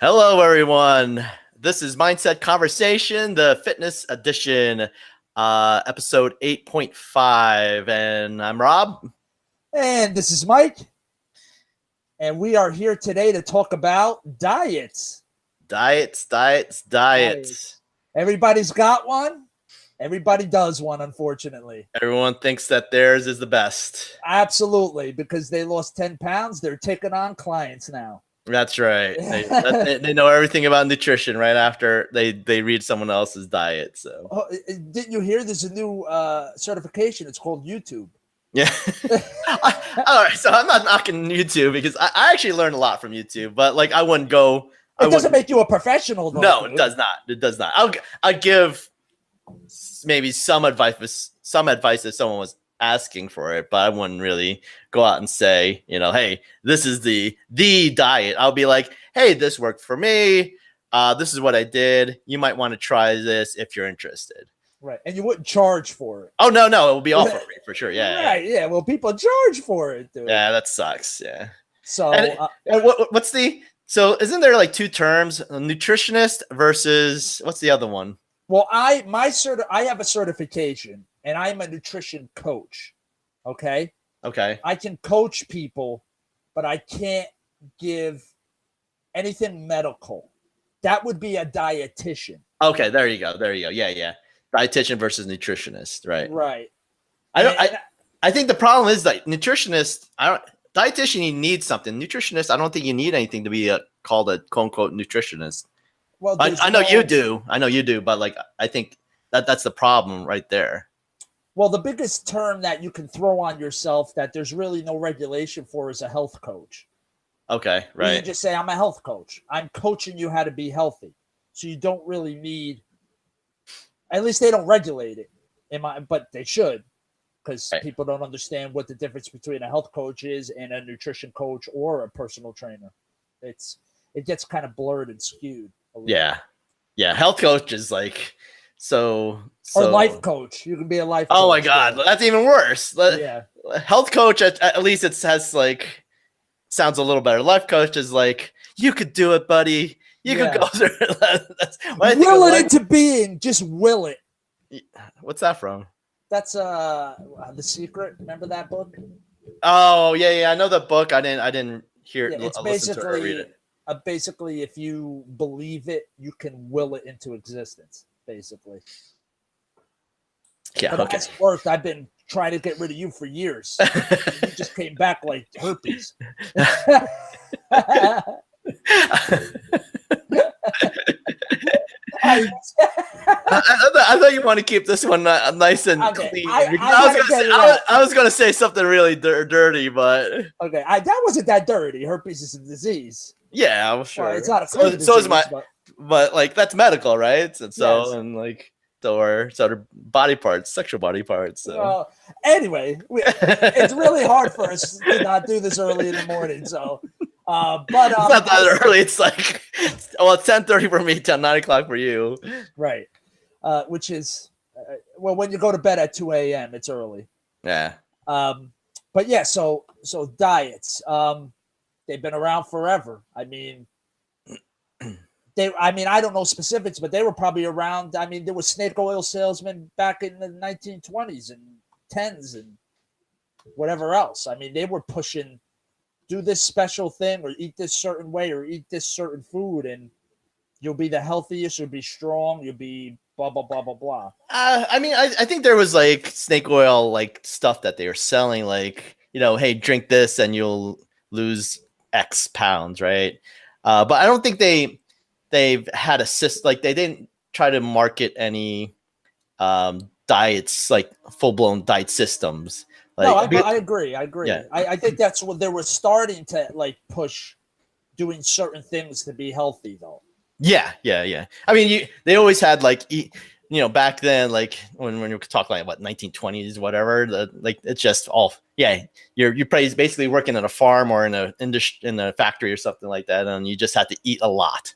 Hello, everyone. This is Mindset Conversation, the fitness edition, episode 8.5. And I'm Rob. And this is Mike. And we are here today to talk about diets. Diets. Everybody's got one. Everybody does one, unfortunately. Everyone thinks that theirs is the best. Absolutely, because they lost 10 pounds. They're taking on clients now. That's right. They know everything about nutrition right after they read someone else's diet. So, didn't you hear there's a new certification? It's called YouTube. Yeah. All right. So I'm not knocking YouTube because I actually learned a lot from YouTube, but like I wouldn't go. It doesn't make you a professional, though. No, it does not. It does not. I'll give maybe some advice if someone was asking for it, but I wouldn't really go out and say, hey, this is the diet. I'll be like, hey, this worked for me. This is what I did. You might want to try this if you're interested. Right. And you wouldn't charge for it. Oh, no. It will be all for free for sure. Yeah. Right. Yeah. Well, people charge for it, dude. Yeah, that sucks. Yeah. So so isn't there like two terms, a nutritionist versus what's the other one? Well, I have a certification and I'm a nutrition coach. Okay. I can coach people, but I can't give anything medical. That would be a dietitian. Okay, there you go. Yeah. Dietitian versus nutritionist, right? Right. I think the problem is that nutritionist, dietitian, you need something. Nutritionist, I don't think you need anything to be called a quote unquote nutritionist. Well, I know you do, but like I think that's the problem right there. Well, the biggest term that you can throw on yourself that there's really no regulation for is a health coach. Okay, right. You can just say, I'm a health coach. I'm coaching you how to be healthy. So you don't really need, at least they don't regulate it, but they should, because people don't understand what the difference between a health coach is and a nutrition coach or a personal trainer. It gets kind of blurred and skewed. Yeah. Health coach is like so or life coach. You can be a life coach. Oh my God, that's even worse. Yeah. Health coach at least it has like sounds a little better. Life coach is like you could do it, buddy. You could go through it. Will it into being. Just will it. What's that from? That's The Secret. Remember that book? Oh yeah. I know the book. I didn't hear it. It's basically or read it. Basically, if you believe it, you can will it into existence. Basically. Yeah. But that's worked. I've been trying to get rid of you for years. You just came back like herpes. I thought you want to keep this one nice and clean. I was going to say something really dirty, but okay, that wasn't that dirty. Herpes is a disease. Yeah, I'm sure. Well, it's not a disease, is my, but like that's medical, right? And so yes. And like so are body parts, sexual body parts. So anyway, it's really hard for us to not do this early in the morning. So. But it's not that early. It's like it's 10:30 for me, 9 o'clock for you. Right. Which is when you go to bed at 2 a.m. it's early. Yeah. But yeah, so diets. They've been around forever. I mean, I don't know specifics, but they were probably around. I mean, there were snake oil salesmen back in the 1920s and 10s and whatever else. I mean, they were pushing. Do this special thing or eat this certain way or eat this certain food and you'll be the healthiest, you'll be strong, you'll be blah, blah, blah, blah, blah. I mean, I think there was like snake oil, like stuff that they were selling, like, hey, drink this and you'll lose X pounds, right? But I don't think they've had a system, like they didn't try to market any diets, like full-blown diet systems. Like, no, I agree. Yeah. I think that's what they were starting to like push doing certain things to be healthy though. Yeah. I mean, they always had like, back then, like when you talk like what 1920s, whatever, like it's just all, you're basically working at a farm or in a factory or something like that. And you just had to eat a lot,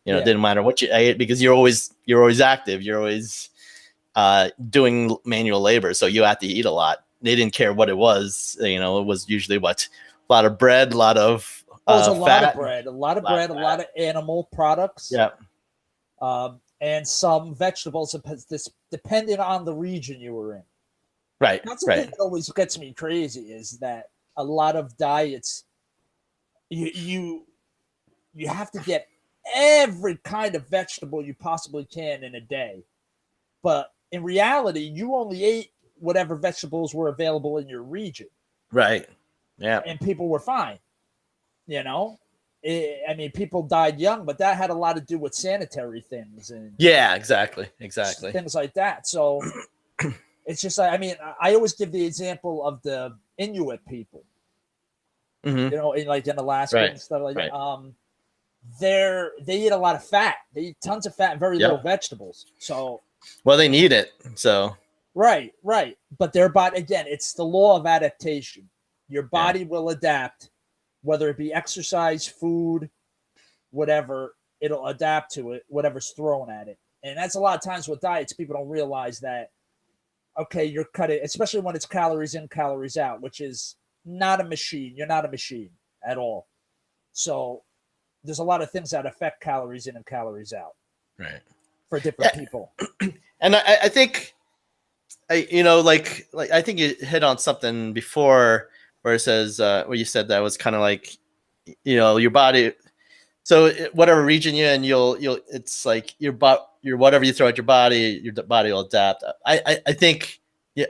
it didn't matter what you ate because you're always active. You're always doing manual labor. So you had to eat a lot. They didn't care what it was. It was usually a lot of bread, a lot of Oh, it's a lot fat, of bread, a lot of bread, a lot of animal products. Yeah. And some vegetables, depending on the region you were in. Right. That's the Right. thing that always gets me crazy is that a lot of diets, you have to get every kind of vegetable you possibly can in a day. But in reality, you only ate whatever vegetables were available in your region. Right. Yeah. And people were fine. You know, I mean, people died young, but that had a lot to do with sanitary things and Yeah, exactly. things like that. So it's just like, I mean, I always give the example of the Inuit people, Mm-hmm. you know, in Alaska Right. and stuff like Right. that. They eat a lot of fat. They eat tons of fat and very little vegetables. So, well, they need it. So, right. But their body, again, it's the law of adaptation. Your body will adapt, whether it be exercise, food, whatever, it'll adapt to it, whatever's thrown at it. And that's a lot of times with diets, people don't realize that, okay, you're cutting, especially when it's calories in, calories out, which is not a machine. You're not a machine at all. So there's a lot of things that affect calories in and calories out. Right. For different people. And I think, I think you hit on something before where it says, where you said that was kind of like, your body. So whatever region you're in, it's like your whatever you throw at your body will adapt. I think, yeah,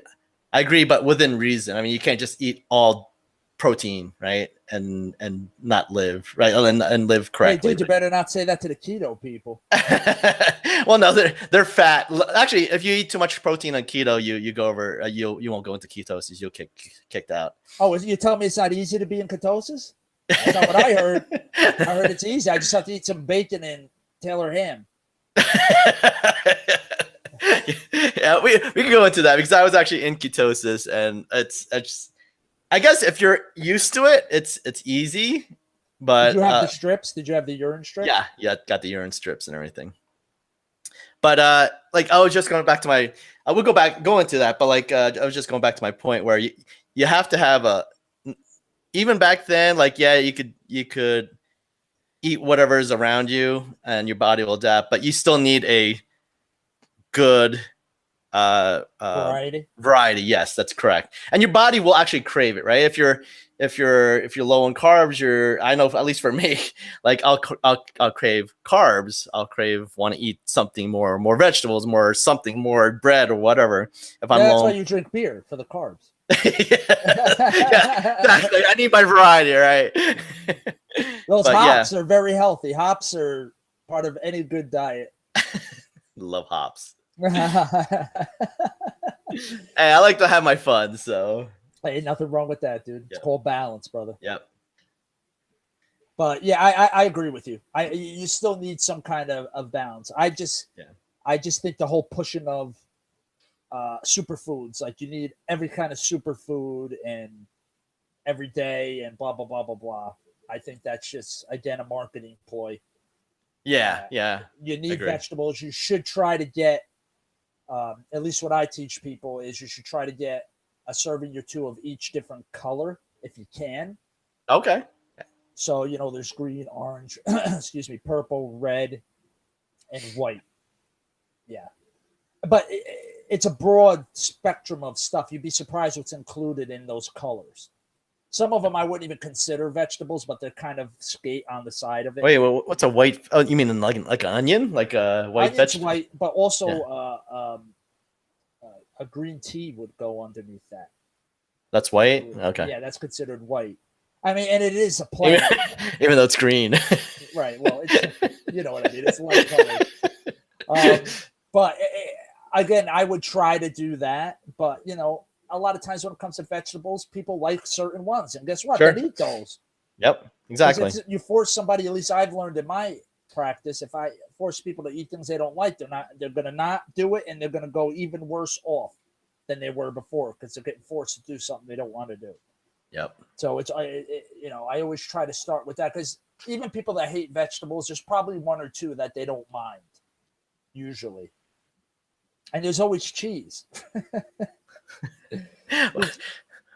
I agree, but within reason. I mean, you can't just eat all protein, right? And not live, right? And live correctly. Hey, dude, you better not say that to the keto people. Well, no, they're fat. Actually, if you eat too much protein on keto, you go over, you won't go into ketosis. You'll kicked out. Oh, you telling me it's not easy to be in ketosis? That's not what I heard. I heard it's easy. I just have to eat some bacon and Taylor ham. Yeah, we can go into that because I was actually in ketosis, and it's I guess if you're used to it, it's easy. But did you have the strips? Did you have the urine strips? Yeah, got the urine strips and everything. But I was just going back to my. I would go into that, but I was just going back to my point where you have to have even back then, you could eat whatever's around you and your body will adapt, but you still need a good variety. Yes, that's correct. And your body will actually crave it, right? If you're low on carbs, I know, at least for me, I'll crave carbs. Want to eat something more vegetables, more bread or whatever. If I'm that's low, why you drink beer, for the carbs. Yeah, exactly. I need my variety, right? Those hops are very healthy. Hops are part of any good diet. Love hops. Hey, I like to have my fun, so hey, nothing wrong with that, dude. It's called balance, brother. Yep. But yeah, I agree with you. You still need some kind of balance. I just think the whole pushing of superfoods, like you need every kind of superfood and every day and blah blah blah blah blah. I think that's just, again, a marketing ploy. Yeah. You need vegetables. You should try to get, at least what I teach people is, you should try to get a serving or two of each different color if you can. Okay. So, there's green, orange, excuse me, purple, red, and white. Yeah. But it's a broad spectrum of stuff. You'd be surprised what's included in those colors. Some of them I wouldn't even consider vegetables, but they're kind of skate on the side of it. Wait, what's a white? Oh, you mean like an onion, like a white vegetable? White, but also a green tea would go underneath that. That's white. Okay. Yeah, that's considered white. I mean, and it is a plant, even though it's green. Right. Well, you know what I mean. It's light color. But again, I would try to do that. But a lot of times when it comes to vegetables, people like certain ones, and guess what? Sure. They eat those. Yep. Exactly. You force somebody, at least I've learned in my practice, if I force people to eat things they don't like, they're going to not do it, and they're going to go even worse off than they were before because they're getting forced to do something they don't want to do. Yep. So I always try to start with that, because even people that hate vegetables, there's probably one or two that they don't mind, usually. And there's always cheese.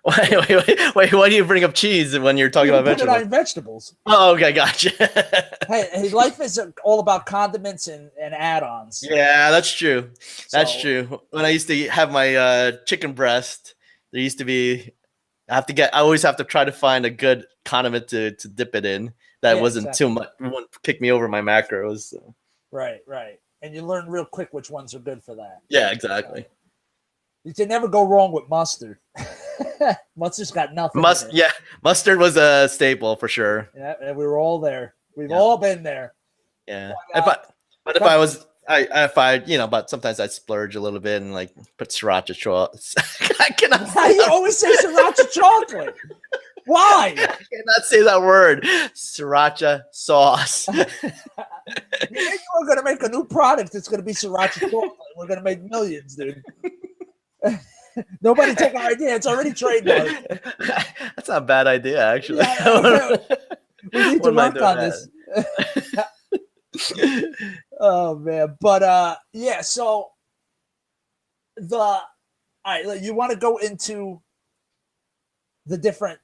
Wait. Why do you bring up cheese when you're talking You about put it vegetables? on vegetables. Oh, okay, gotcha. Hey, life is all about condiments and add-ons. Yeah, that's true. That's So, true. When I used to have my chicken breast, there used to be I always have to try to find a good condiment to dip it in that Yeah, wasn't exactly. too much, wouldn't kick me over my macros. So. Right. And you learn real quick which ones are good for that. Yeah, exactly. You can never go wrong with mustard. Mustard's got nothing in it. Yeah, mustard was a staple for sure. Yeah, and we were all there. We've Yeah. all been there. Yeah. But sometimes I'd splurge a little bit and like put sriracha sauce. I cannot Why you always say sriracha chocolate? Why? I cannot say that word. Sriracha sauce. You think we're gonna make a new product that's gonna be sriracha chocolate? We're gonna make millions, dude. Nobody take our idea. It's already trademarked. That's not a bad idea, actually. Yeah, we need to work on this. Oh man, but yeah. So all right, you want to go into the different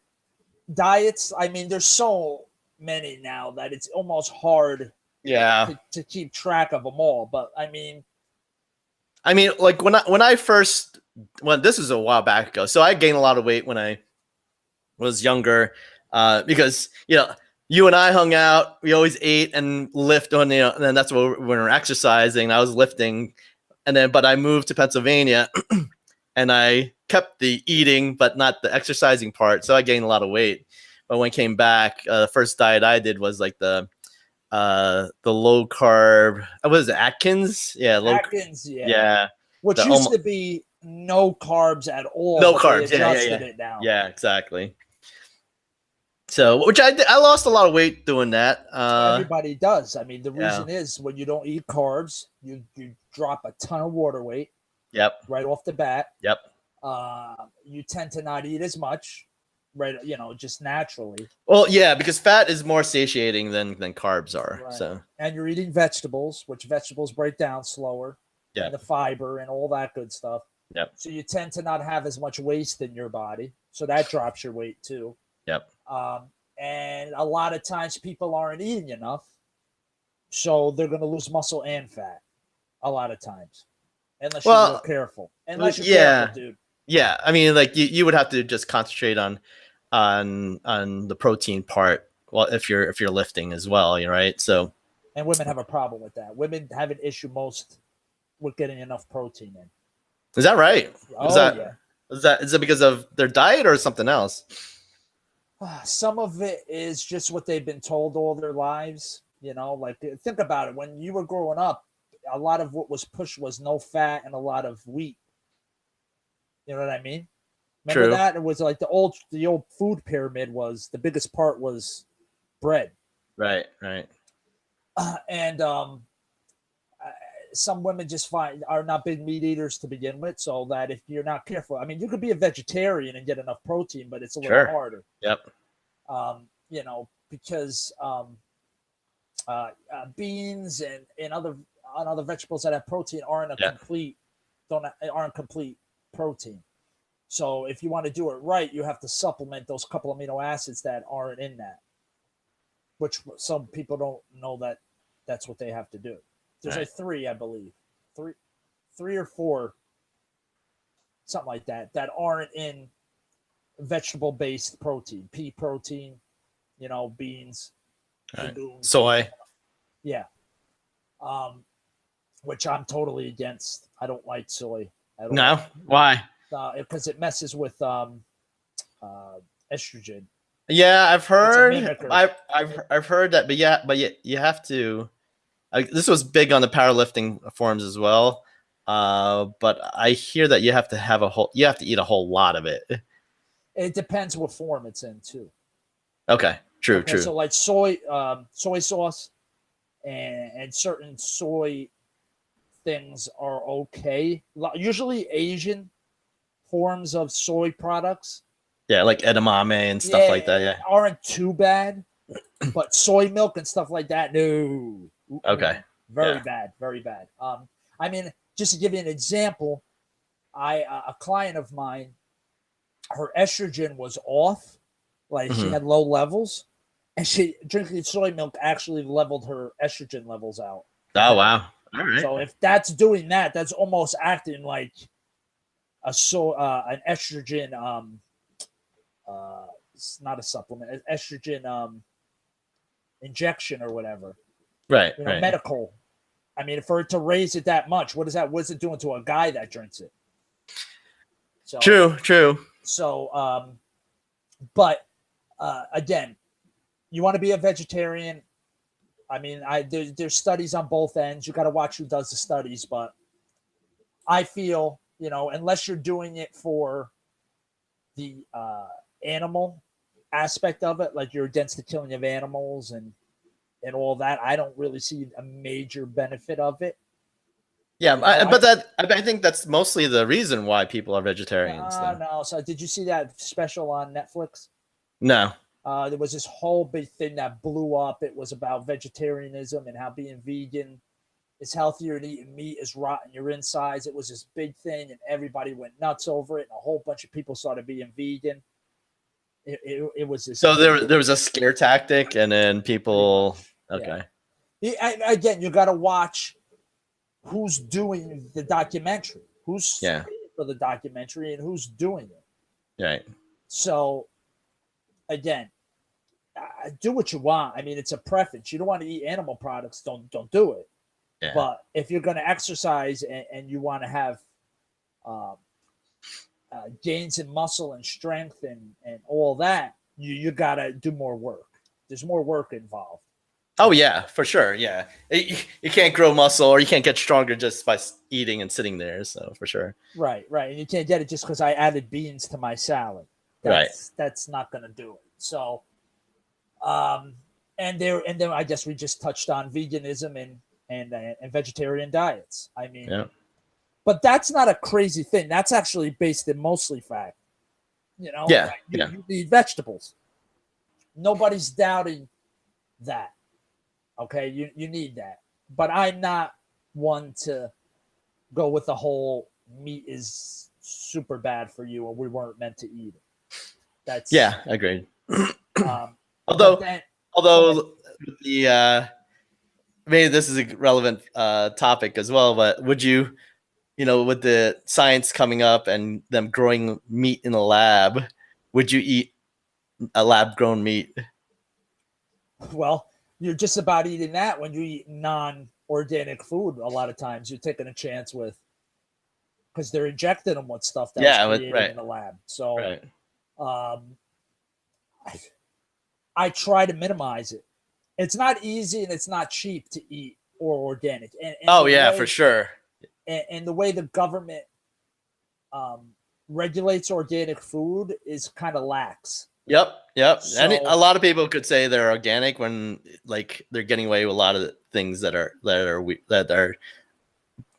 diets? I mean, there's so many now that it's almost hard. Yeah. To keep track of them all, but I mean, like when this is a while back ago, so I gained a lot of weight when I was younger, because you and I hung out, we always ate and lift on, and then that's when we were exercising. I was lifting, but I moved to Pennsylvania, and I kept the eating but not the exercising part, so I gained a lot of weight. But when I came back, the first diet I did was like the low carb. What is it, Atkins? Yeah, Atkins. Yeah. Which used to be no carbs at all. No carbs. Yeah. It now. Yeah, exactly. So, which I lost a lot of weight doing that. Everybody does. I mean, the reason is when you don't eat carbs, you drop a ton of water weight. Yep. Right off the bat. Yep. You tend to not eat as much. Right, just naturally. Well, yeah, because fat is more satiating than carbs are. Right. So, and you're eating vegetables, which vegetables break down slower. Yeah. And the fiber and all that good stuff. Yep. So you tend to not have as much waste in your body, so that drops your weight too. Yep. And a lot of times people aren't eating enough, so they're going to lose muscle and fat. A lot of times, unless you're real careful. Unless you're careful, dude. Yeah, I mean, like you would have to just concentrate on the protein part. Well, if you're lifting as well, right? So, and women have a problem with that. Women have an issue most with getting enough protein in. Is that right? Yeah. Is it because of their diet or something else? Some of it is just what they've been told all their lives. Like think about it. When you were growing up, a lot of what was pushed was no fat and a lot of wheat. You know what I mean? Remember True. that? It was like the old food pyramid was the biggest part was bread. Right. And some women just are not big meat eaters to begin with, so that if you're not careful, I mean, you could be a vegetarian and get enough protein, but it's a little harder. Yep. Because beans and other vegetables that have protein aren't complete protein. So if you want to do it right, you have to supplement those couple amino acids that aren't in that, which some people don't know that's what they have to do. There's like 3, I believe, three or 4, something like that aren't in vegetable-based protein, pea protein, beans, legumes, soy. Yeah. Which I'm totally against. I don't like soy at all. No, why? Because it messes with estrogen. Yeah, I've heard. I've heard that, but you have to. This was big on the powerlifting forums as well, but I hear that you have to eat a whole lot of it. It depends what form it's in too. Okay, true. So like soy sauce and certain soy things are okay. Usually Asian forms of soy products. Yeah, like edamame and stuff like that. Yeah, aren't too bad, but soy milk and stuff like that, no. Okay. Very bad. I mean, just to give you an example, a client of mine, her estrogen was off, like she Mhm. had low levels, and she drinking soy milk actually leveled her estrogen levels out. Oh wow. All right. So if that's doing that, that's almost acting like an estrogen it's not a supplement, an estrogen injection or whatever. Right. You know, Right. medical. I mean, for it to raise it that much, what is that? What's it doing to a guy that drinks it? So True. True. so but again, you want to be a vegetarian. I mean, there's studies on both ends. You got to watch who does the studies, but I feel, you know, unless you're doing it for the animal aspect of it, like you're against the killing of animals and all that, I don't really see a major benefit of it. Yeah, You know, but I think that's mostly the reason why people are vegetarians. Though. no. So did you see that special on Netflix? No. There was this whole big thing that blew up. It was about vegetarianism and how being vegan is healthier than eating meat, is rotting your insides. It was this big thing, and everybody went nuts over it. And a whole bunch of people started being vegan. It was this. So there was a scare tactic, and then people. Okay. Yeah. Again, you got to watch who's doing the documentary, who's for the documentary, and who's doing it. Right. So, again, do what you want. I mean, it's a preference. You don't want to eat animal products, don't do it. Yeah. But if you're going to exercise and you want to have gains in muscle and strength and all that, you got to do more work. There's more work involved. Oh yeah, for sure. Yeah, you can't grow muscle or you can't get stronger just by eating and sitting there. So for sure. Right. And you can't get it just because I added beans to my salad. That's not going to do it. So, and then I guess we just touched on veganism and vegetarian diets. I mean, but that's not a crazy thing. That's actually based in mostly fact. You know, you need vegetables. Nobody's doubting that. Okay, you need that. But I'm not one to go with the whole meat is super bad for you and we weren't meant to eat it. Agreed. Although the maybe this is a relevant topic as well, but would you with the science coming up and them growing meat in a lab, would you eat a lab grown meat? Well, you're just about eating that when you eat non-organic food. A lot of times you're taking a chance with, because they're injecting them with stuff that was created in the lab. So I try to minimize it. It's not easy and it's not cheap to eat or organic. And for sure. And the way the government regulates organic food is kind of lax. Yep. So, and a lot of people could say they're organic when like they're getting away with a lot of things that are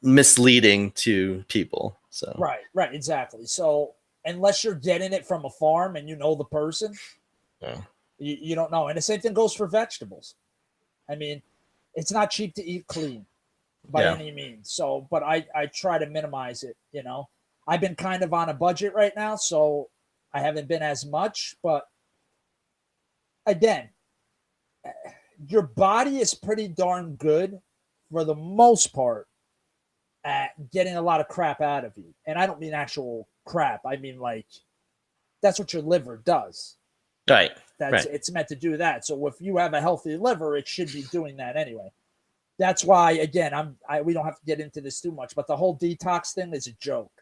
misleading to people. So right, exactly. So unless you're getting it from a farm and you know the person, you don't know. And the same thing goes for vegetables. I mean, it's not cheap to eat clean by any means. So, but I try to minimize it. I've been kind of on a budget right now, so I haven't been as much, but again, your body is pretty darn good for the most part at getting a lot of crap out of you. And I don't mean actual crap. I mean, like, that's what your liver does. Right. It's meant to do that. So if you have a healthy liver, it should be doing that anyway. That's why, again, we don't have to get into this too much, but the whole detox thing is a joke.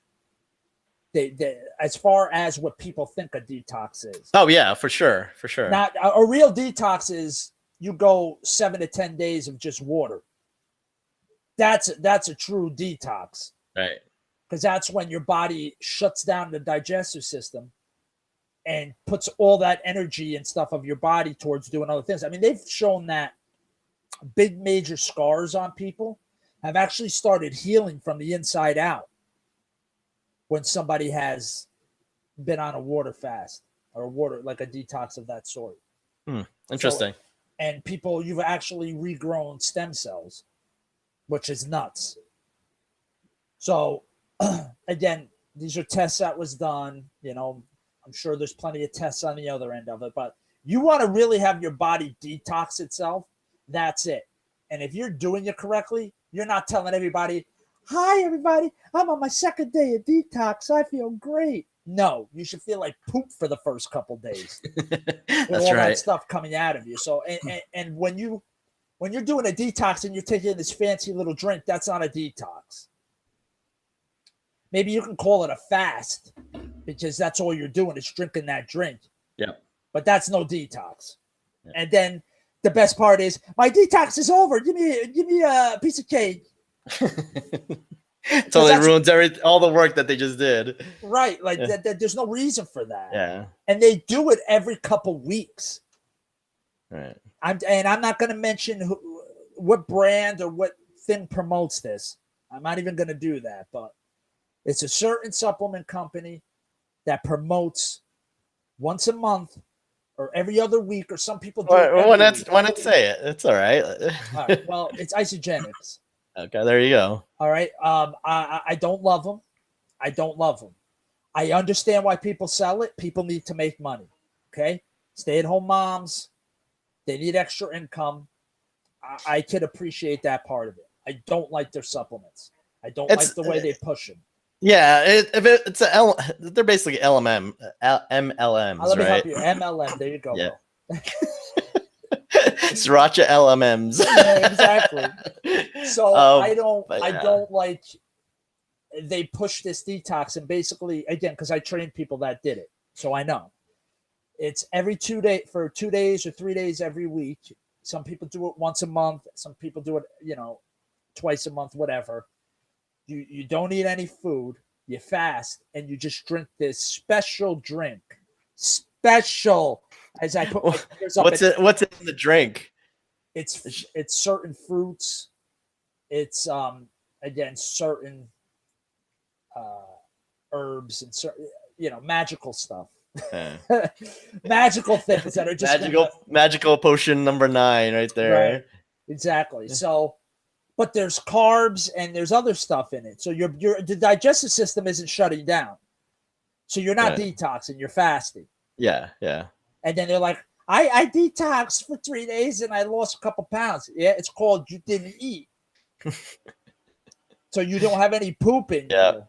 They as far as what people think a detox is. Oh yeah, for sure. Not a real detox is you go 7 to 10 days of just water. That's a true detox. Right. Because that's when your body shuts down the digestive system and puts all that energy and stuff of your body towards doing other things. I mean, they've shown that big major scars on people have actually started healing from the inside out when somebody has been on a water fast or like a detox of that sort. Interesting. And people, you've actually regrown stem cells, which is nuts. So again, these are tests that was done, I'm sure there's plenty of tests on the other end of it, but you want to really have your body detox itself. That's it. And if you're doing it correctly, you're not telling everybody, hi, everybody, I'm on my second day of detox. I feel great. No, you should feel like poop for the first couple days. That's all right. that stuff coming out of you. So, and when you're doing a detox and you're taking this fancy little drink, that's not a detox. Maybe you can call it a fast because that's all you're doing is drinking that drink. Yeah. But that's no detox. Yeah. And then the best part is my detox is over. Give me a piece of cake. Totally ruins all the work that they just did. Right. Like there's no reason for that. Yeah. And they do it every couple weeks. Right. I'm not going to mention what brand or what thing promotes this. I'm not even going to do that, but it's a certain supplement company that promotes once a month or every other week, or some people do it why not say it? It's all right. All right. Well, it's Isogenics. Okay, there you go. All right. I don't love them. I don't love them. I understand why people sell it. People need to make money. Okay. Stay-at-home moms, they need extra income. I could appreciate that part of it. I don't like their supplements. I don't like the way they push them. Yeah, they're basically MLMs, Let me help you. MLM. There you go. Yeah. Sriracha LMMs. Yeah, exactly. So I don't like they push this detox, and basically, again, because I trained people that did it, so I know it's every 2 days for 2 days or 3 days every week. Some people do it once a month. Some people do it, twice a month, whatever. You don't eat any food. You fast, and you just drink this special drink. Special, as I put my fingers up. What's in the drink? It's certain fruits. It's again certain herbs and certain magical stuff. Magical things that are just magical potion number 9 right there. Right. Exactly. So, but there's carbs and there's other stuff in it. So the digestive system isn't shutting down. So you're not detoxing, you're fasting. Yeah. And then they're like, I detoxed for 3 days and I lost a couple pounds. Yeah, it's called you didn't eat. So you don't have any poop in you.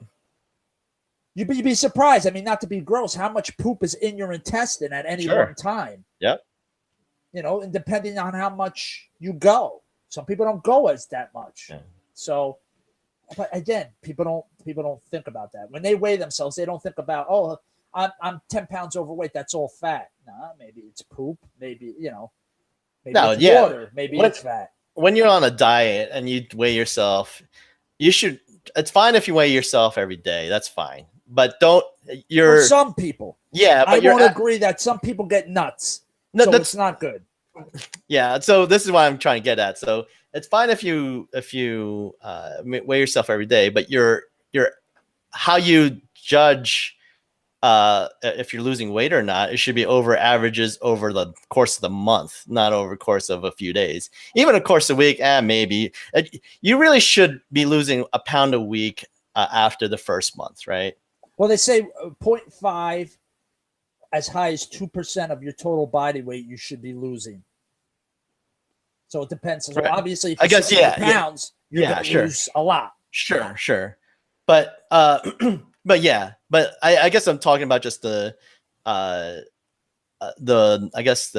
You'd be surprised. I mean, not to be gross, how much poop is in your intestine at any one time. Yep. And depending on how much you go. Some people don't go as that much. Yeah. So, but again, people don't think about that. When they weigh themselves, they don't think about, oh, I'm 10 pounds overweight. That's all fat. Nah, maybe it's poop. Maybe, maybe it's water. Maybe it's fat. When you're on a diet and you weigh yourself, it's fine if you weigh yourself every day. That's fine. But for some people. Yeah. But I won't agree that some people get nuts. No, that's not good. Yeah. So this is what I'm trying to get at. So it's fine if you weigh yourself every day, but your how you judge if you're losing weight or not, it should be over averages over the course of the month, not over the course of a few days. Even a course of a week, maybe. You really should be losing a pound a week after the first month, right? Well, they say 0.5 as high as 2% of your total body weight you should be losing. So it depends. So obviously, if you're pounds, you're going to lose a lot. Sure. But but I guess I'm talking about just the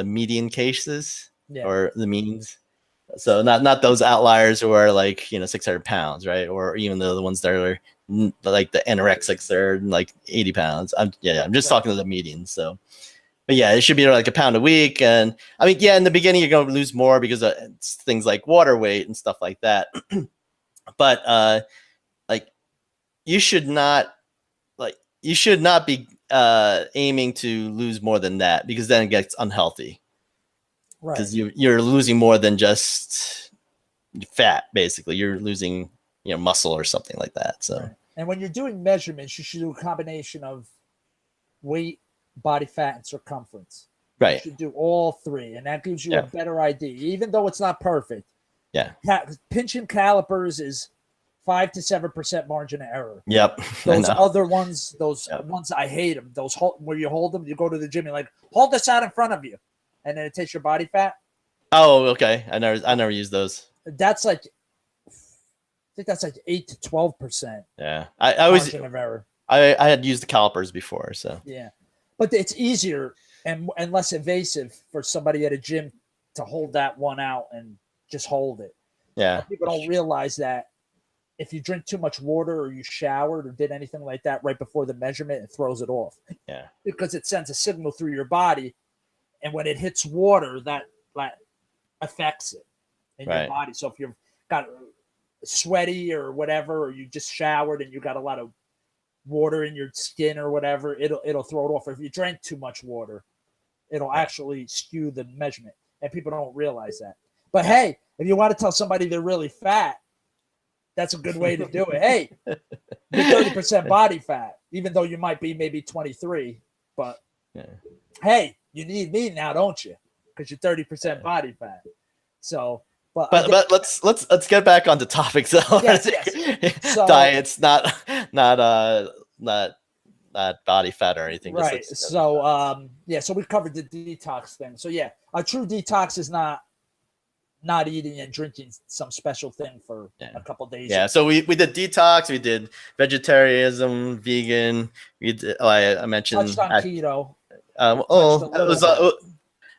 median cases or the means. So not those outliers who are like 600 pounds, right? Or even the ones that are like the anorexics, they're like 80 pounds. I'm just talking to the median. So, but it should be like a pound a week. And I mean, in the beginning you're going to lose more because of things like water weight and stuff like that. But you should not be aiming to lose more than that, because then it gets unhealthy. Right. Because you're losing more than just fat. Basically, you're losing muscle or something like that. So, right. And when you're doing measurements, you should do a combination of weight, body fat, and circumference. Right. You should do all three, and that gives you a better idea, even though it's not perfect. Yeah. Pinching calipers is 5 to 7% margin of error. Yep. Those other ones, Yep. ones I hate them. Those where you hold them, you go to the gym, you're like, hold this out in front of you, and then it takes your body fat. Oh, okay. I never used those. That's like, I think that's like 8 to 12%. Yeah. I always margin of error. I had used the calipers before, so Yeah, but it's easier and less invasive for somebody at a gym to hold that one out and just hold it. yeah. But people don't realize that if you drink too much water or you showered or did anything like that right before the measurement, it throws it off. Yeah. Because it sends a signal through your body, and when it hits water, that affects it in your body. So if you've got sweaty or whatever, or you just showered and you got a lot of water in your skin or whatever, it'll throw it off. Or if you drank too much water, it'll actually skew the measurement, and people don't realize that. But hey, if you want to tell somebody they're really fat, that's a good way to do it. Hey, you're 30% body fat, even though you might be maybe 23, but hey, you need me now, don't you? Because you're 30% body fat. So, but let's get back on the topic. So, yes. So diet's not body fat or anything. Right. So so we covered the detox thing. So yeah, a true detox is not eating and drinking some special thing for a couple days. Yeah. So we did detox. We did vegetarianism, vegan. We did, I mentioned touched on keto.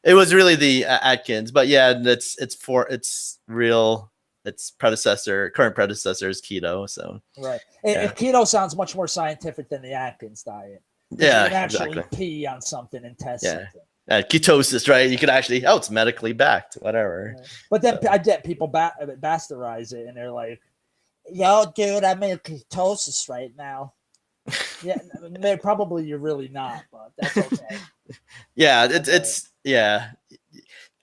It was really the Atkins, but yeah, current predecessor is keto. So right, and keto sounds much more scientific than the Atkins diet. Yeah, you can actually pee on something and test something. Ketosis, right? You could actually, it's medically backed, whatever. Right. But then I get people bastardize it, and they're like, "Yo, dude, I'm in ketosis right now." Yeah, probably you're really not, but that's okay. Yeah, it's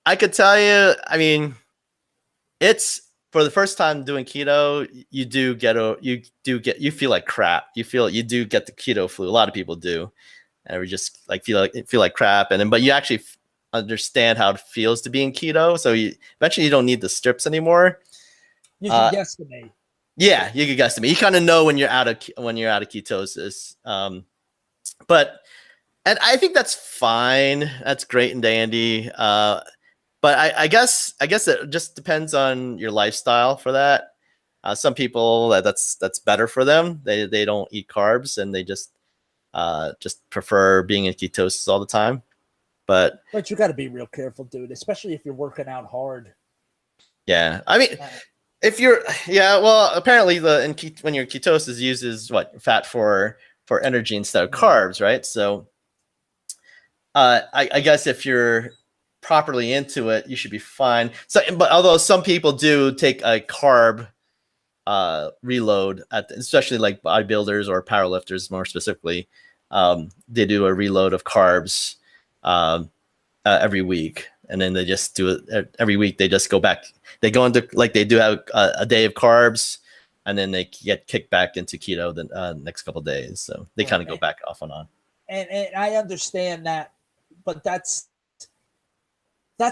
I could tell you. I mean, it's for the first time doing keto. You feel like crap. You do get the keto flu. A lot of people do, and we just feel like crap. And then, but you actually understand how it feels to be in keto. So eventually you don't need the strips anymore. You can guesstimate. Yeah, you can guesstimate. You kind of know when you're out of ketosis. And I think that's fine. That's great and dandy. But I guess it just depends on your lifestyle for that. Some people that's better for them. They don't eat carbs and they just prefer being in ketosis all the time. But you got to be real careful, dude, especially if you're working out hard. Yeah, I mean, if you're apparently when you're ketosis uses fat for energy instead of carbs, right? So I guess if you're properly into it, you should be fine. So, but although some people do take a carb reload especially like bodybuilders or powerlifters more specifically, they do a reload of carbs every week, and then they just do it every week. They just go back. They go into they do have a day of carbs, and then they get kicked back into keto the next couple of days. So they kind of go back off and on. And I understand that, but that's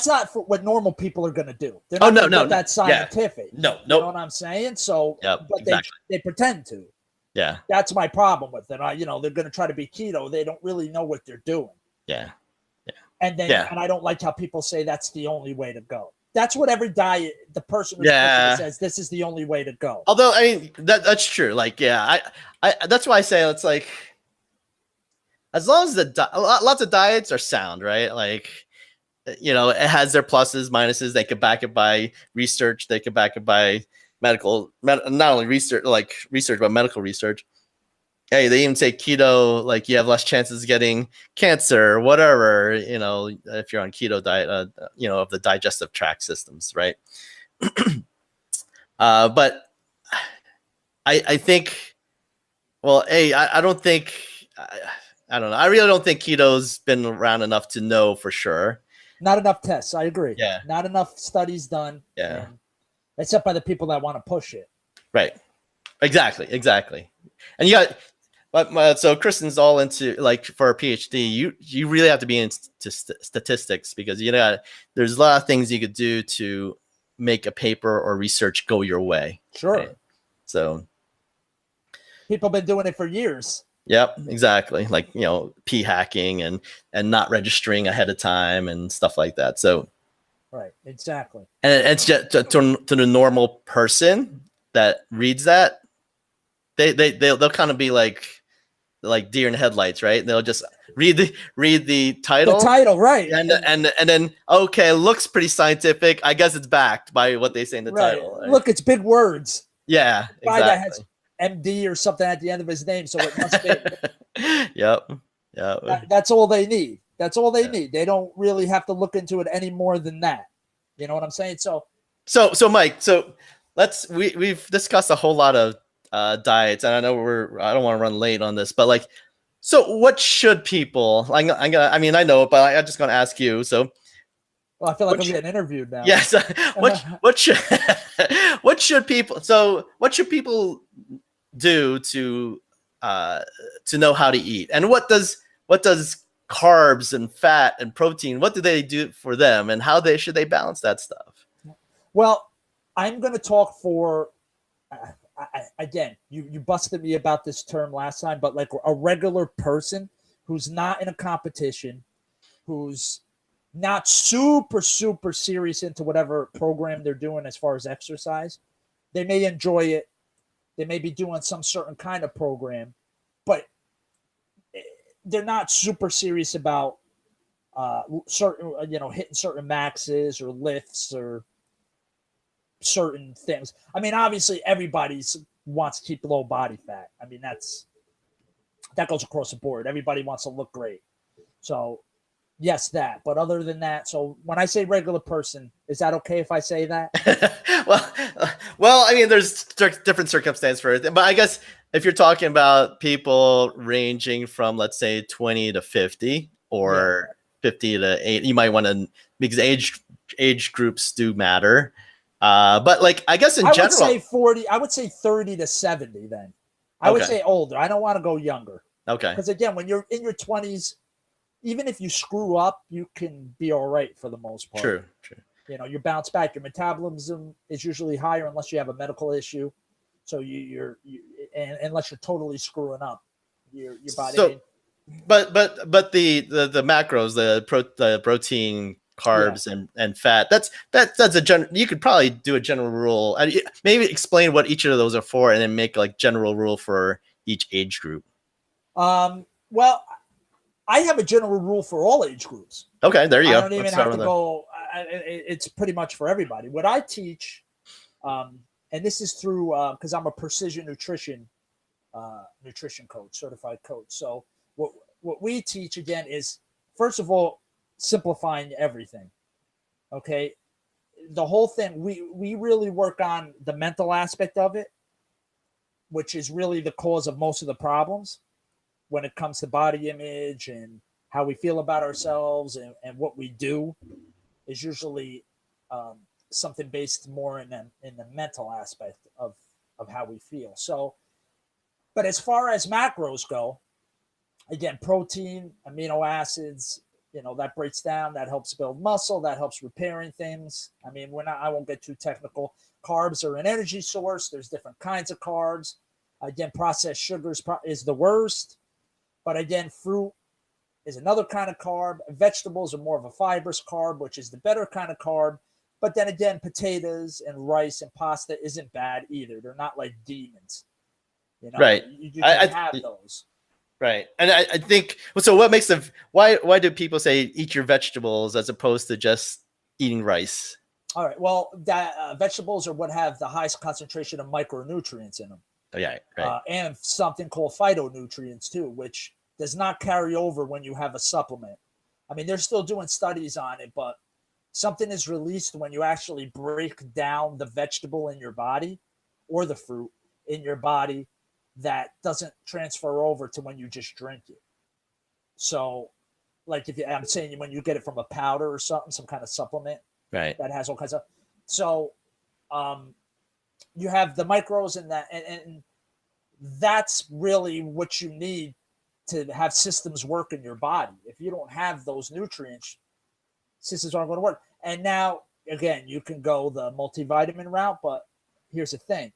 not for what normal people are going to do. They're not that's scientific. No. You know what I'm saying? So, but exactly. they pretend to. Yeah. That's my problem with it. They're going to try to be keto. They don't really know what they're doing. Yeah. And then, and I don't like how people say that's the only way to go. That's what every diet, the person who says this is the only way to go. Although, I mean, that's true. I that's why I say it's as long as lots of diets are sound, right? It has their pluses, minuses. They could back it by research. They could back it by not only research, but medical research. Hey, they even say keto, you have less chances of getting cancer or whatever, if you're on keto diet, of the digestive tract systems, right? But I think, I don't think, I don't know. I really don't think keto's been around enough to know for sure. Not enough tests. I agree. Yeah. Not enough studies done. Yeah. Except by the people that want to push it. Right. Exactly. And you got, but so Kristen's all into for a PhD, you really have to be into statistics because there's a lot of things you could do to make a paper or research go your way. Sure. Right? So People have been doing it for years. yep, exactly. Like, p hacking and not registering ahead of time and stuff like that. So Right, exactly. and it's just to the normal person that reads that, they'll kind of be like deer in headlights, right? They'll just read the title. The title, right? And then, okay, looks pretty scientific. I guess it's backed by what they say in the title. Right? Look, it's big words. Yeah, Guy that has MD or something at the end of his name, so it must be. Yep. That's all they need. That's all they need. They don't really have to look into it any more than that. You know what I'm saying? So Mike, we've discussed a whole lot of diets, and I know I don't want to run late on this, but like, so what should people? I know it, but I'm just gonna ask you. So, well, I feel like I'm getting interviewed now. Yes. What should people? So, what should people do to know how to eat, and what does carbs and fat and protein, what do they do for them, and how should they balance that stuff? Well, I'm going to talk for. Again, you busted me about this term last time, but like a regular person who's not in a competition, who's not super serious into whatever program they're doing as far as exercise, they may enjoy it. They may be doing some certain kind of program, but they're not super serious about certain, hitting certain maxes or lifts or certain things. I mean, obviously everybody wants to keep low body fat. I mean, that goes across the board. Everybody wants to look great. So yes, that. But other than that, so when I say regular person, is that okay if I say that? well, I mean, there's different circumstances for it, but I guess if you're talking about people ranging from, let's say, 20 to 50 or 50 to 8, you might want to, because age groups do matter. But like, I guess in general, I would say 40. I would say 30 to 70. Then I would say older. I don't want to go younger. Okay. Because again, when you're in your 20s, even if you screw up, you can be all right for the most part. True. You bounce back. Your metabolism is usually higher unless you have a medical issue. So and unless you're totally screwing up your body. So, but the macros, the protein, carbs, and fat. That's a general. You could probably do a general rule. Maybe explain what each of those are for, and then make like general rule for each age group. Well, I have a general rule for all age groups. Okay, there you go. I don't even have to go. It's pretty much for everybody. What I teach, and this is through because I'm a precision nutrition coach, certified coach. So what we teach again is, first of all, simplifying everything. Okay, the whole thing. We really work on the mental aspect of it, which is really the cause of most of the problems when it comes to body image and how we feel about ourselves and what we do is usually something based more in the mental aspect of how we feel. So, but as far as macros go, again, protein, amino acids, that breaks down, that helps build muscle, that helps repairing things. I mean, I won't get too technical. Carbs are an energy source. There's different kinds of carbs. Again, processed sugars is the worst. But again, fruit is another kind of carb. Vegetables are more of a fibrous carb, which is the better kind of carb. But then again, potatoes and rice and pasta isn't bad either. They're not like demons. Right. You can have those. Right. And I think, so what makes why do people say eat your vegetables as opposed to just eating rice? All right. Well, vegetables are what have the highest concentration of micronutrients in them. Oh, yeah, right. And something called phytonutrients too, which does not carry over when you have a supplement. I mean, they're still doing studies on it, but something is released when you actually break down the vegetable in your body or the fruit in your body that doesn't transfer over to when you just drink it. So, like I'm saying, when you get it from a powder or something, some kind of supplement, right, that has all kinds of. So, you have the micros in that, and that's really what you need to have systems work in your body. If you don't have those nutrients, systems aren't going to work. And now, again, you can go the multivitamin route, but here's the thing.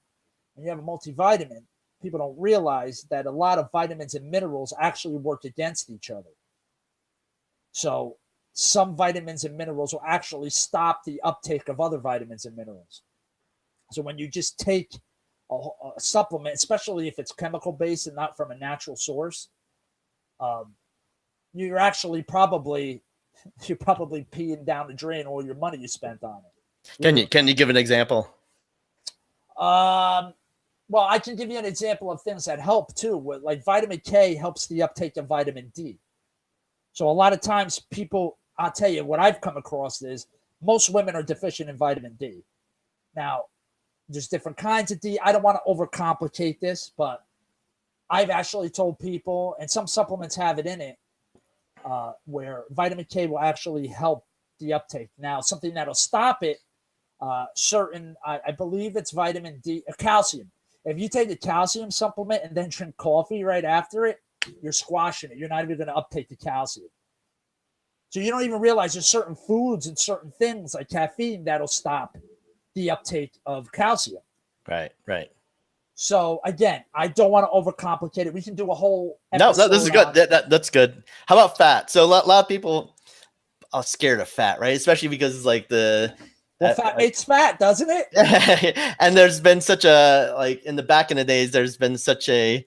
when you have a multivitamin, people don't realize that a lot of vitamins and minerals actually work against each other. So some vitamins and minerals will actually stop the uptake of other vitamins and minerals. So when you just take a supplement, especially if it's chemical based and not from a natural source, you're actually probably peeing down the drain all your money you spent on it. Can you give an example? Well, I can give you an example of things that help too. Like vitamin K helps the uptake of vitamin D. So a lot of times people, I'll tell you what I've come across is most women are deficient in vitamin D. Now, there's different kinds of D. I don't want to overcomplicate this, but I've actually told people, and some supplements have it in it, where vitamin K will actually help the uptake. Now, something that'll stop it, I believe it's vitamin D, calcium. If you take a calcium supplement and then drink coffee right after it, you're squashing it. You're not even going to uptake the calcium. So you don't even realize there's certain foods and certain things like caffeine that'll stop the uptake of calcium. Right. So again, I don't want to overcomplicate it. We can do a whole episode. No, this is good. That's good. How about fat? So a lot of people are scared of fat, right? Especially because it's like fat makes fat, doesn't it? And there's been such a, like in the back in the days, there's been such a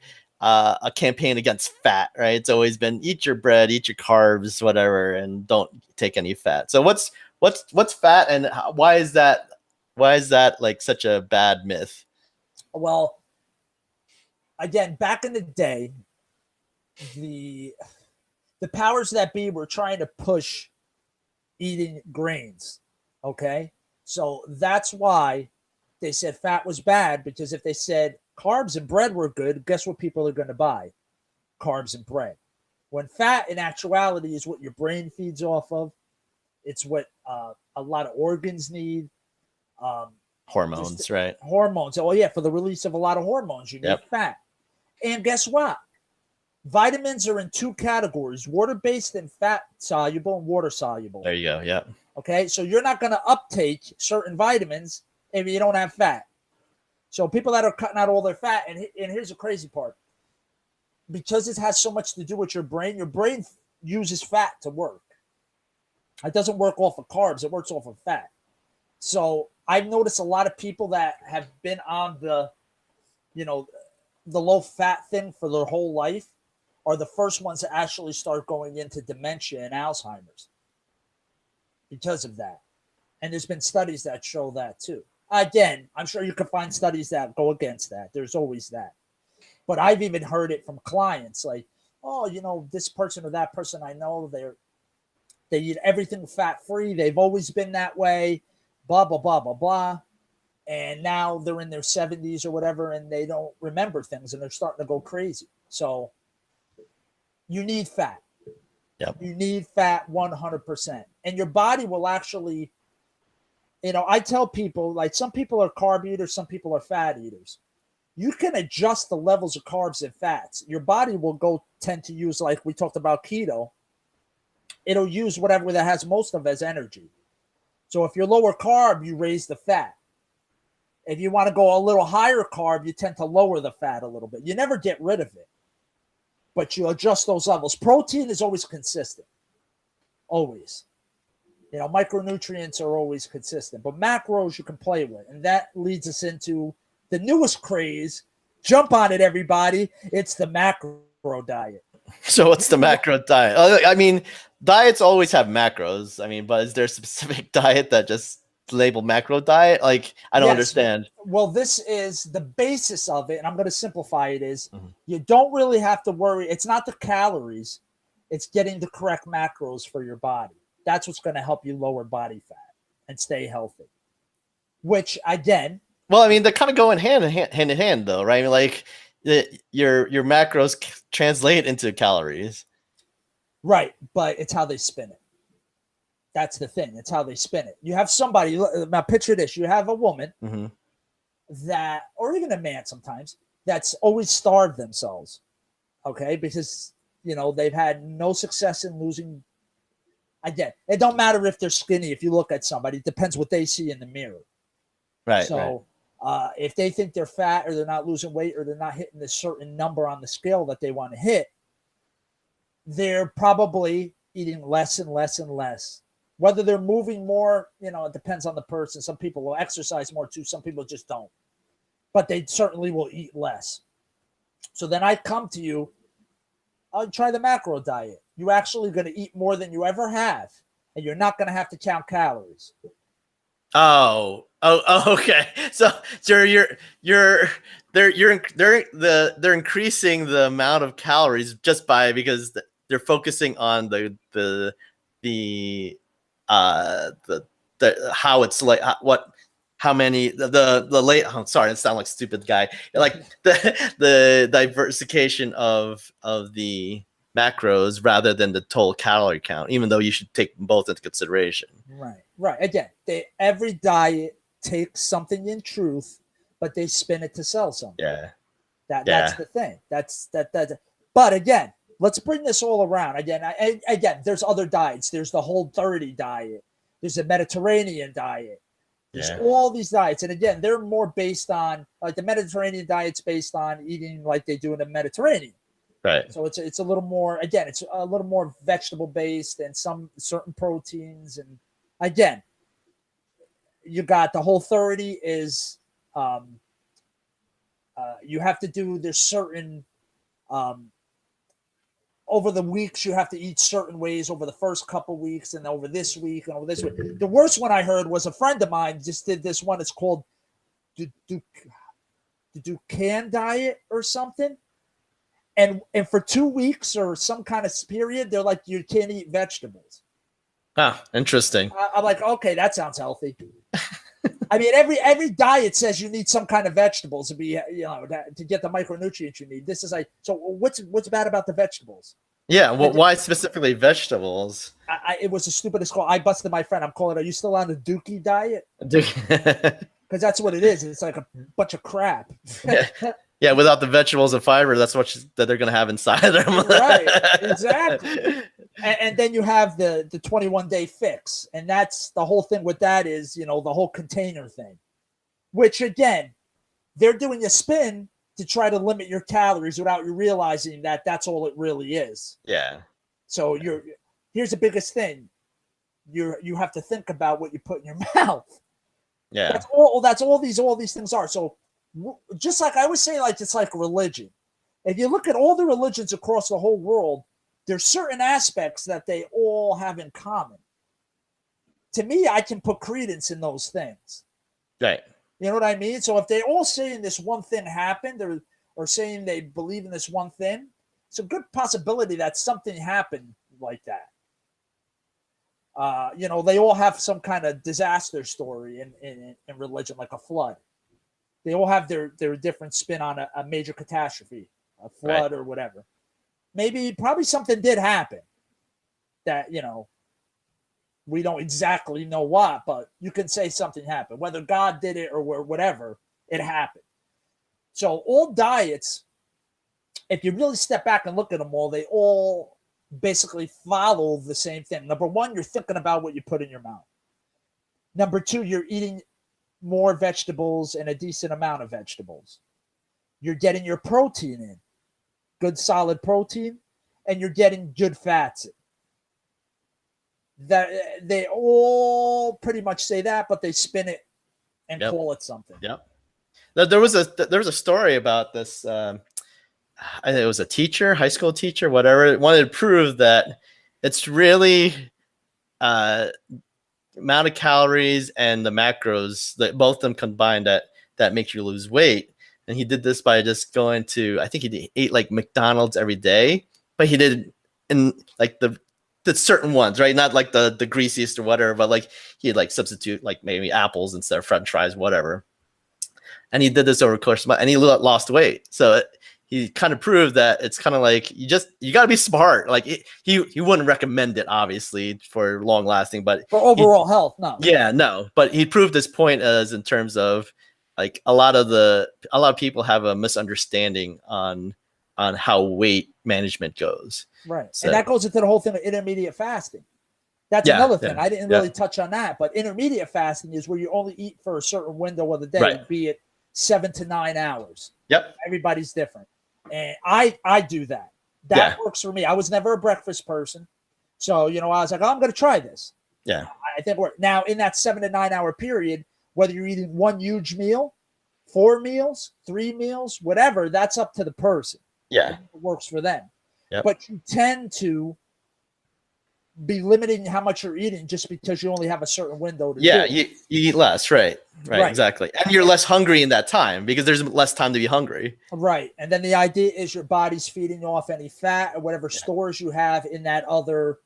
campaign against fat, right? It's always been eat your bread, eat your carbs, whatever, and don't take any fat. So what's fat, and why is that like such a bad myth? Well, again, back in the day, the powers that be were trying to push eating grains. Okay, so that's why they said fat was bad, because if they said carbs and bread were good, guess what people are going to buy? Carbs and bread. When fat in actuality is what your brain feeds off of. It's what a lot of organs need. Hormones, right? Hormones. Oh, yeah, for the release of a lot of hormones, you need fat. And guess what? Vitamins are in two categories, water-based and fat-soluble and water-soluble. There you go, yeah. Okay, so you're not going to uptake certain vitamins if you don't have fat. So people that are cutting out all their fat, and here's the crazy part. Because it has so much to do with your brain uses fat to work. It doesn't work off of carbs. It works off of fat. So I've noticed a lot of people that have been on the low fat thing for their whole life are the first ones to actually start going into dementia and Alzheimer's because of that. And there's been studies that show that too. Again, I'm sure you can find studies that go against that. There's always that. But I've even heard it from clients like, oh, this person or that person I know, they eat everything fat-free. They've always been that way, blah, blah, blah, blah, blah. And now they're in their 70s or whatever, and they don't remember things, and they're starting to go crazy. So you need fat. Yep. You need fat 100%. And your body will actually, I tell people, like some people are carb eaters, some people are fat eaters. You can adjust the levels of carbs and fats. Your body will tend to use, like we talked about keto, it'll use whatever that has most of as energy. So if you're lower carb, you raise the fat. If you want to go a little higher carb, you tend to lower the fat a little bit. You never get rid of it, but you adjust those levels. Protein is always consistent. Always. Micronutrients are always consistent, but macros you can play with. And that leads us into the newest craze. Jump on it, everybody. It's the macro diet. So what's the macro diet? I mean, diets always have macros. I mean, but is there a specific diet that just labeled macro diet? Like, I don't understand. Well, this is the basis of it, and I'm going to simplify it is you don't really have to worry. It's not the calories. It's getting the correct macros for your body. That's what's going to help you lower body fat and stay healthy. Which, again... Well, I mean, they're kind of going hand in hand, though, right? I mean, like, your macros translate into calories. Right, but it's how they spin it. That's the thing. It's how they spin it. You have somebody, now picture this. You have a woman that, or even a man sometimes, that's always starved themselves, okay? Because, they've had no success in losing. Again, it don't matter if they're skinny. If you look at somebody, it depends what they see in the mirror. Right. So If they think they're fat or they're not losing weight or they're not hitting this certain number on the scale that they want to hit, they're probably eating less and less and less. Whether they're moving more, you know, it depends on the person. Some people will exercise more too. Some people just don't. But they certainly will eat less. So then I come to you, I'll try the macro diet. You're actually going to eat more than you ever have, and you're not going to have to count calories. Oh, okay. So they're increasing the amount of calories just because they're focusing on the how it's like how many the late. I'm sorry, it sounds like a stupid guy. Like the diversification of the macros rather than the total calorie count, even though you should take both into consideration. Right. Again, every diet takes something in truth, but they spin it to sell something. Yeah. That's the thing. That's. But again, let's bring this all around. Again, there's other diets. There's the Whole30 diet. There's a Mediterranean diet. There's all these diets. And again, they're more based on, like the Mediterranean diet's based on eating like they do in the Mediterranean. Right. So it's a little more, again, it's a little more vegetable based and some certain proteins. And again, you got the Whole30 is, you have to do, there's certain, over the weeks, you have to eat certain ways over the first couple weeks and over this week and over this week. The worst one I heard was a friend of mine just did this one. It's called the Dukan diet or something. And for 2 weeks or some kind of period, they're like, you can't eat vegetables. Ah, interesting. I'm like, okay, that sounds healthy. I mean, every diet says you need some kind of vegetables to be, you know, to get the micronutrients you need. This is like, so what's bad about the vegetables? Yeah, well, why specifically vegetables? It was the stupidest call. I busted my friend. I'm calling, are you still on the Dookie diet? Because that's what it is. It's like a bunch of crap. Yeah, without the vegetables and fiber, that's that they're going to have inside them. Right, exactly. And then you have the 21-day fix. And that's the whole thing with that is, you know, the whole container thing. Which, again, they're doing a spin to try to limit your calories without you realizing that that's all it really is. Yeah. So here's the biggest thing. You have to think about what you put in your mouth. Yeah. That's all these things are. So just like I always say, like it's like religion. If you look at all the religions across the whole world, there's certain aspects that they all have in common. To me, I can put credence in those things. Right. You know what I mean? So if they all saying this one thing happened or saying they believe in this one thing, it's a good possibility that something happened like that. You know, they all have some kind of disaster story in religion, like a flood. They all have their different spin on a major catastrophe, a flood or whatever. Probably something did happen that, you know, we don't exactly know what, but you can say something happened. Whether God did it or whatever, it happened. So all diets, if you really step back and look at them all, they all basically follow the same thing. Number one, you're thinking about what you put in your mouth. Number two, you're eating more vegetables and a decent amount of vegetables. You're getting your protein in, good solid protein, and you're getting good fats in. That they all pretty much say that, but they spin it and call it something. Yep. There was a story about this. I think it was a teacher, high school teacher, whatever, wanted to prove that it's really amount of calories and the macros that both of them combined that make you lose weight. And he did this by just going to, I think he ate like McDonald's every day, but he did in like the certain ones, right? Not like the greasiest or whatever, but like he'd like substitute like maybe apples instead of French fries, whatever. And he did this over the course of month, and he lost weight. So he kind of proved that it's kind of like you got to be smart. Like he wouldn't recommend it obviously for long lasting, but for overall health, no. Yeah, no. But he proved his point as in terms of like a lot of people have a misunderstanding on how weight management goes. Right. So, and that goes into the whole thing of intermediate fasting. That's another thing. I didn't really touch on that, but intermediate fasting is where you only eat for a certain window of the day, be it 7 to 9 hours. Yep. Everybody's different. And I do that. That works for me. I was never a breakfast person. So, I was like, I'm going to try this. Yeah. I think now in that 7 to 9 hour period, whether you're eating one huge meal, 4 meals, 3 meals, whatever, that's up to the person. Yeah. It works for them. Yep. But you tend to be limiting how much you're eating just because you only have a certain window to do it. You eat less, right, exactly. And you're less hungry in that time because there's less time to be hungry. Right. And then the idea is your body's feeding off any fat or whatever stores you have in that other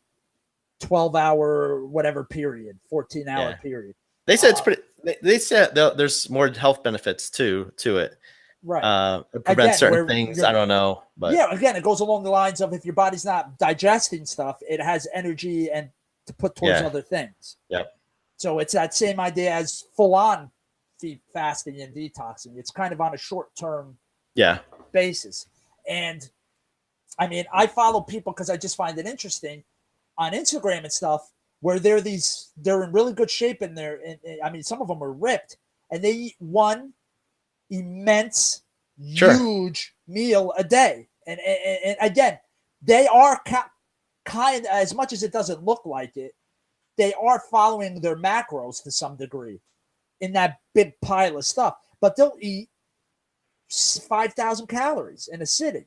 12-hour whatever period, 14-hour period. They said it's pretty. They said there's more health benefits to it. Right. It prevents certain things. I don't know, but again, it goes along the lines of if your body's not digesting stuff, it has energy and to put towards other things. Yep. So it's that same idea as full-on fasting and detoxing. It's kind of on a short-term basis. And I mean, I follow people because I just find it interesting on Instagram and stuff where they're in really good shape and I mean, some of them are ripped and they eat one immense, huge meal a day. And again, they are kind, as much as it doesn't look like it, they are following their macros to some degree in that big pile of stuff. But they'll eat 5,000 calories in a sitting.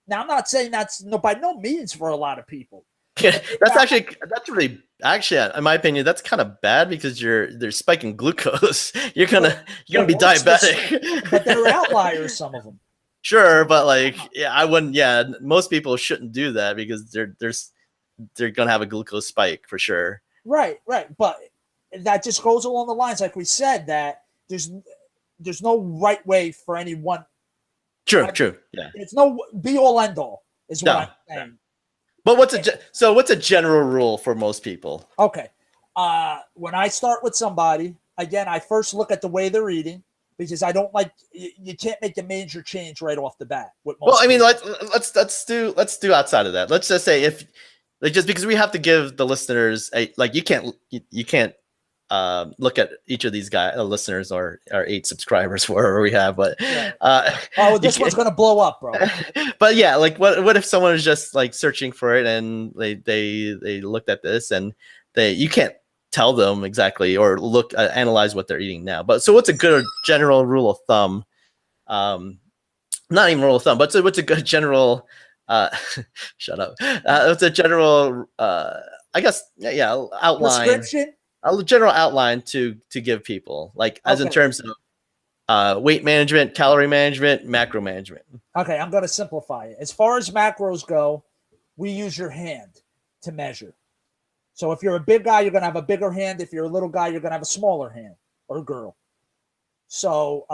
Now, I'm not saying that's by no means for a lot of people. Yeah, that's really in my opinion, that's kind of bad because they're spiking glucose. You're gonna be diabetic. But they're outliers, some of them. Sure, but I wouldn't. Yeah, most people shouldn't do that because they're gonna have a glucose spike for sure. Right. But that just goes along the lines, like we said, that there's no right way for anyone. True. Yeah. It's no be all end all is what I'm saying. But what's a general rule for most people? Okay. When I start with somebody, again, I first look at the way they're eating because I don't like you can't make a major change right off the bat. I mean, let's do outside of that. Let's just say if just because we have to give the listeners you can't look at each of these listeners or our 8 subscribers, wherever we have, but this one's gonna blow up, bro. But yeah, what if someone is just searching for it and they looked at this and you can't tell them exactly or analyze what they're eating now. But so what's a good general rule of thumb? Not even rule of thumb, but so what's a good general shut up. What's a general I guess outline. Prescription? A general outline to give people, as in terms of weight management, calorie management, macro management. Okay, I'm going to simplify it. As far as macros go, we use your hand to measure. So if you're a big guy, you're going to have a bigger hand. If you're a little guy, you're going to have a smaller hand or girl. So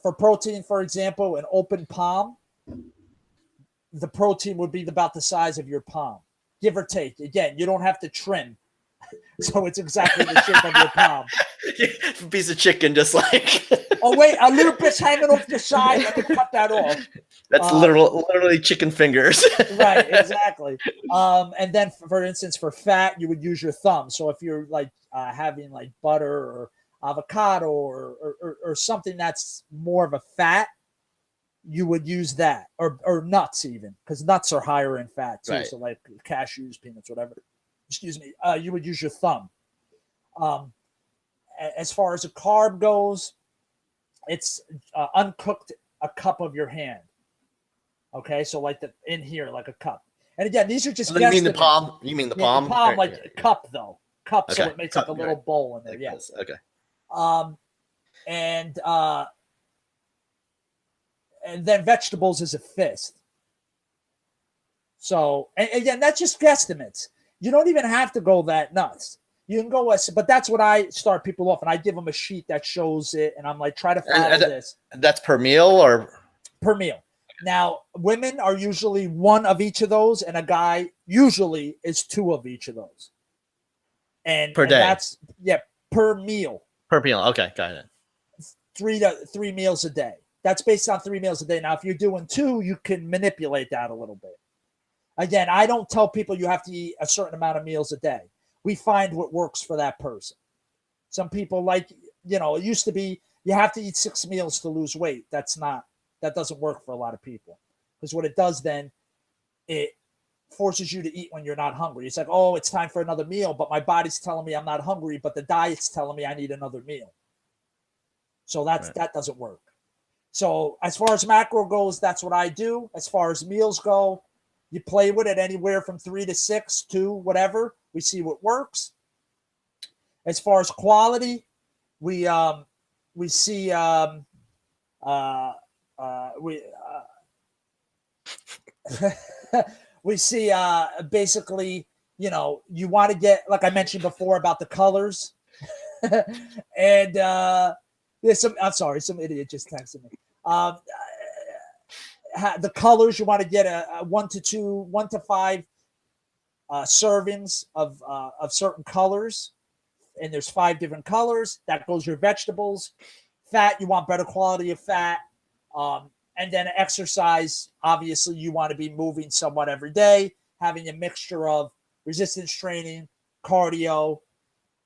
for protein, for example, an open palm, the protein would be about the size of your palm, give or take. Again, you don't have to trim. So it's exactly the shape of your palm. Piece of chicken, just oh wait, a little bit's hanging off the side. Let me cut that off. That's literally chicken fingers. Right, exactly. And then, for instance, for fat, you would use your thumb. So if you're having butter or avocado or something that's more of a fat, you would use that, or nuts even, because nuts are higher in fat too. Right. So cashews, peanuts, whatever. Excuse me, you would use your thumb. As far as a carb goes, it's uncooked a cup of your hand. Okay, so in here, like a cup. And again, these are just. You mean the palm? You mean the palm? The palm, a cup though. Cup, okay. So it makes a little bowl in there. Yeah. Okay. And then vegetables is a fist. So, and again, that's just guesstimates. You don't even have to go that nuts. You can go, but that's what I start people off, and I give them a sheet that shows it, and I'm try to follow this. That's per meal or? Per meal. Now, women are usually one of each of those, and a guy usually is 2 of each of those. And per day? That's, per meal. Per meal, okay, got it. 3 meals a day. That's based on 3 meals a day. Now, if you're doing 2, you can manipulate that a little bit. Again, I don't tell people you have to eat a certain amount of meals a day. We find what works for that person. Some people it used to be you have to eat 6 meals to lose weight. That doesn't work for a lot of people, because what it does then, it forces you to eat when you're not hungry. It's like, oh, it's time for another meal, but my body's telling me I'm not hungry, but the diet's telling me I need another meal. So that doesn't work. So as far as macro goes, that's what I do. As far as meals go, you play with it anywhere from 3 to 6 to whatever. We see what works. As far as quality, we see we see basically, you know, you want to get, like I mentioned before about the colors, and some idiot just texted me. The colors, you want to get a 1 to 5 servings of certain colors, and there's 5 different colors. That goes your vegetables. Fat, you want better quality of fat. And then exercise, obviously you want to be moving somewhat every day, having a mixture of resistance training, cardio,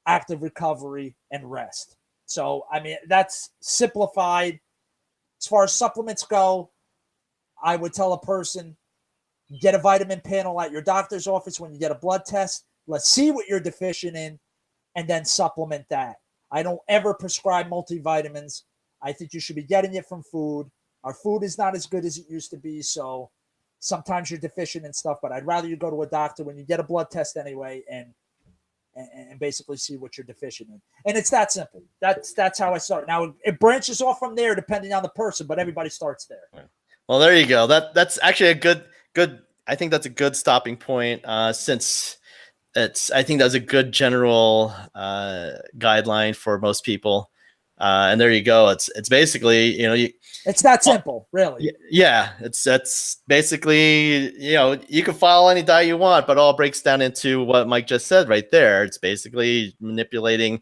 active recovery, and rest. So, I mean, that's simplified. As far as supplements go, I would tell a person, get a vitamin panel at your doctor's office when you get a blood test. Let's see what you're deficient in, and then supplement that. I don't ever prescribe multivitamins. I think you should be getting it from food. Our food is not as good as it used to be, so sometimes you're deficient in stuff, but I'd rather you go to a doctor when you get a blood test anyway and basically see what you're deficient in. And it's that simple. That's how I start. Now, it branches off from there depending on the person, but everybody starts there. Well, there you go. That's actually a good I think that's a good stopping point, since I think that's a good general guideline for most people. And there you go. It's basically, you know, it's that simple, really. Yeah, that's basically, you know, you can follow any diet you want, but all breaks down into what Mike just said right there. It's basically manipulating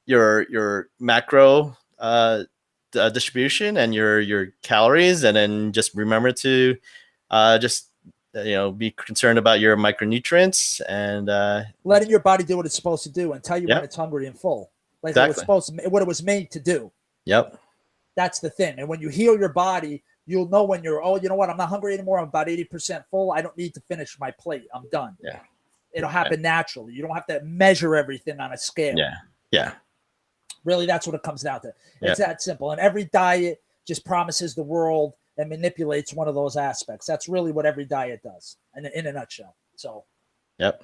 your macro distribution and your calories, and then just remember to be concerned about your micronutrients and letting your body do what it's supposed to do and tell you when it's hungry and full. Like exactly. What it was made to do. Yep. That's the thing. And when you heal your body, you'll know when you're, you know what? I'm not hungry anymore. I'm about 80% full. I don't need to finish my plate. I'm done. Yeah. It'll happen naturally. You don't have to measure everything on a scale. Yeah. Yeah. Really, that's what it comes down to. It's that simple. And every diet just promises the world and manipulates one of those aspects. That's really what every diet does in a nutshell. So. Yep.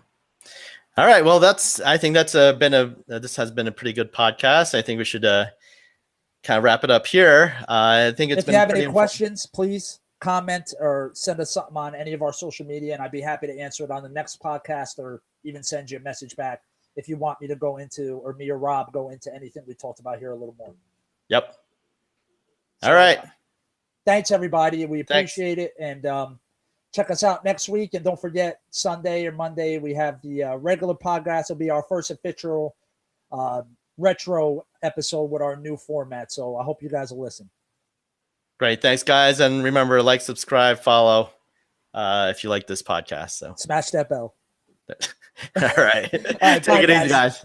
All right. Well, I think this has been a pretty good podcast. I think we should kind of wrap it up here. I think if you have any questions, please comment or send us something on any of our social media, and I'd be happy to answer it on the next podcast, or even send you a message back if you want me to go into, or me or Rob go into anything we talked about here a little more. Yep. All right. Thanks, everybody. We appreciate it. And check us out next week. And don't forget, Sunday or Monday, we have the regular podcast. It'll be our first official retro episode with our new format. So I hope you guys will listen. Great. Thanks, guys. And remember, like, subscribe, follow if you like this podcast. So smash that bell. All right. Take it easy, guys.